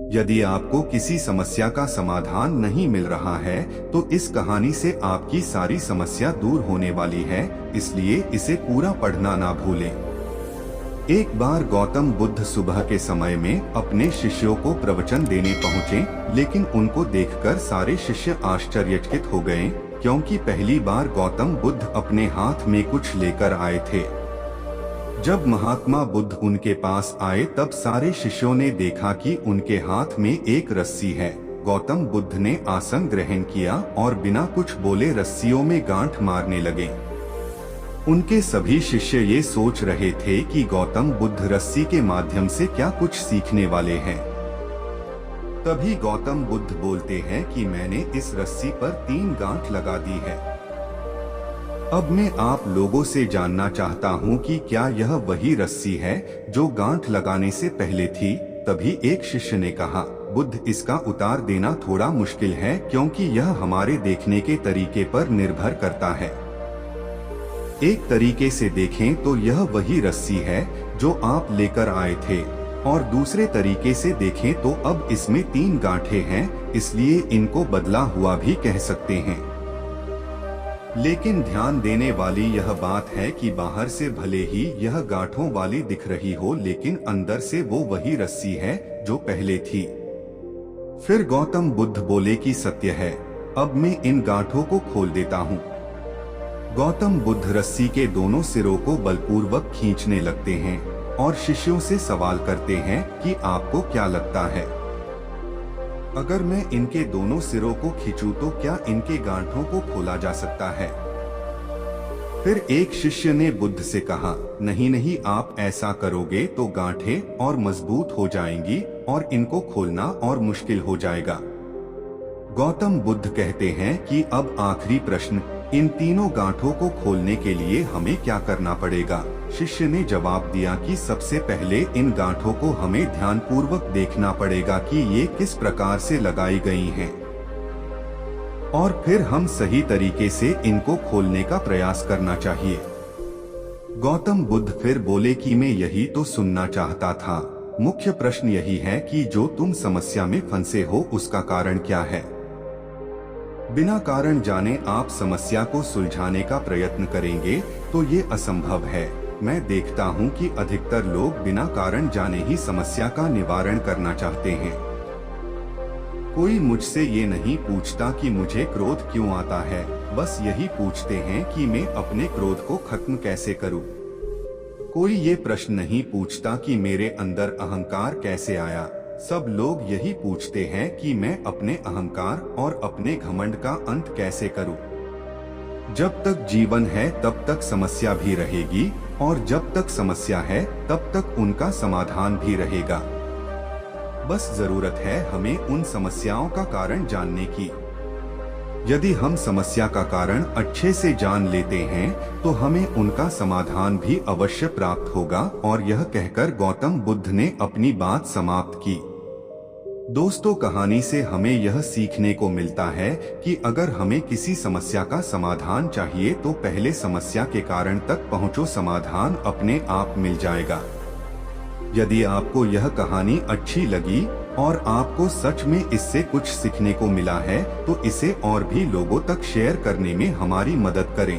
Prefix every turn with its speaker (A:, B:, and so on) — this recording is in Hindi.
A: यदि आपको किसी समस्या का समाधान नहीं मिल रहा है तो इस कहानी से आपकी सारी समस्या दूर होने वाली है, इसलिए इसे पूरा पढ़ना ना भूलें। एक बार गौतम बुद्ध सुबह के समय में अपने शिष्यों को प्रवचन देने पहुँचे, लेकिन उनको देखकर सारे शिष्य आश्चर्यचकित हो गए, क्योंकि पहली बार गौतम बुद्ध अपने हाथ में कुछ लेकर आए थे। जब महात्मा बुद्ध उनके पास आए तब सारे शिष्यों ने देखा कि उनके हाथ में एक रस्सी है। गौतम बुद्ध ने आसन ग्रहण किया और बिना कुछ बोले रस्सियों में गांठ मारने लगे। उनके सभी शिष्य ये सोच रहे थे कि गौतम बुद्ध रस्सी के माध्यम से क्या कुछ सीखने वाले हैं। तभी गौतम बुद्ध बोलते हैं कि मैंने इस रस्सी पर 3 गांठ लगा दी है। अब मैं आप लोगों से जानना चाहता हूं कि क्या यह वही रस्सी है जो गांठ लगाने से पहले थी। तभी एक शिष्य ने कहा, बुद्ध, इसका उतार देना थोड़ा मुश्किल है, क्योंकि यह हमारे देखने के तरीके पर निर्भर करता है। एक तरीके से देखें तो यह वही रस्सी है जो आप लेकर आए थे, और दूसरे तरीके से देखें तो अब इसमें 3 गांठें हैं, इसलिए इनको बदला हुआ भी कह सकते हैं। लेकिन ध्यान देने वाली यह बात है कि बाहर से भले ही यह गांठों वाली दिख रही हो, लेकिन अंदर से वो वही रस्सी है जो पहले थी। फिर गौतम बुद्ध बोले कि सत्य है, अब मैं इन गांठों को खोल देता हूँ। गौतम बुद्ध रस्सी के दोनों सिरों को बलपूर्वक खींचने लगते हैं और शिष्यों से सवाल करते हैं कि आपको क्या लगता है, अगर मैं इनके दोनों सिरों को खींचूं तो क्या इनके गांठों को खोला जा सकता है। फिर एक शिष्य ने बुद्ध से कहा, नहीं नहीं, आप ऐसा करोगे तो गांठें और मजबूत हो जाएंगी और इनको खोलना और मुश्किल हो जाएगा। गौतम बुद्ध कहते हैं कि अब आखिरी प्रश्न, इन तीनों गांठों को खोलने के लिए हमें क्या करना पड़ेगा। शिष्य ने जवाब दिया कि सबसे पहले इन गांठों को हमें ध्यानपूर्वक देखना पड़ेगा कि ये किस प्रकार से लगाई गई हैं, और फिर हम सही तरीके से इनको खोलने का प्रयास करना चाहिए। गौतम बुद्ध फिर बोले कि मैं यही तो सुनना चाहता था। मुख्य प्रश्न यही है कि जो तुम समस्या में फंसे हो उसका कारण क्या है। बिना कारण जाने आप समस्या को सुलझाने का प्रयत्न करेंगे तो ये असंभव है। मैं देखता हूँ कि अधिकतर लोग बिना कारण जाने ही समस्या का निवारण करना चाहते हैं। कोई मुझसे ये नहीं पूछता कि मुझे क्रोध क्यों आता है, बस यही पूछते हैं कि मैं अपने क्रोध को खत्म कैसे करूँ। कोई ये प्रश्न नहीं पूछता कि मेरे अंदर अहंकार कैसे आया। सब लोग यही पूछते हैं कि मैं अपने अहंकार और अपने घमंड का अंत कैसे करूं। जब तक जीवन है तब तक समस्या भी रहेगी, और जब तक समस्या है तब तक उनका समाधान भी रहेगा। बस जरूरत है हमें उन समस्याओं का कारण जानने की। यदि हम समस्या का कारण अच्छे से जान लेते हैं तो हमें उनका समाधान भी अवश्य प्राप्त होगा। और यह कहकर गौतम बुद्ध ने अपनी बात समाप्त की। दोस्तों, कहानी से हमें यह सीखने को मिलता है कि अगर हमें किसी समस्या का समाधान चाहिए तो पहले समस्या के कारण तक पहुंचो, समाधान अपने आप मिल जाएगा। यदि आपको यह कहानी अच्छी लगी और आपको सच में इससे कुछ सीखने को मिला है तो इसे और भी लोगों तक शेयर करने में हमारी मदद करें।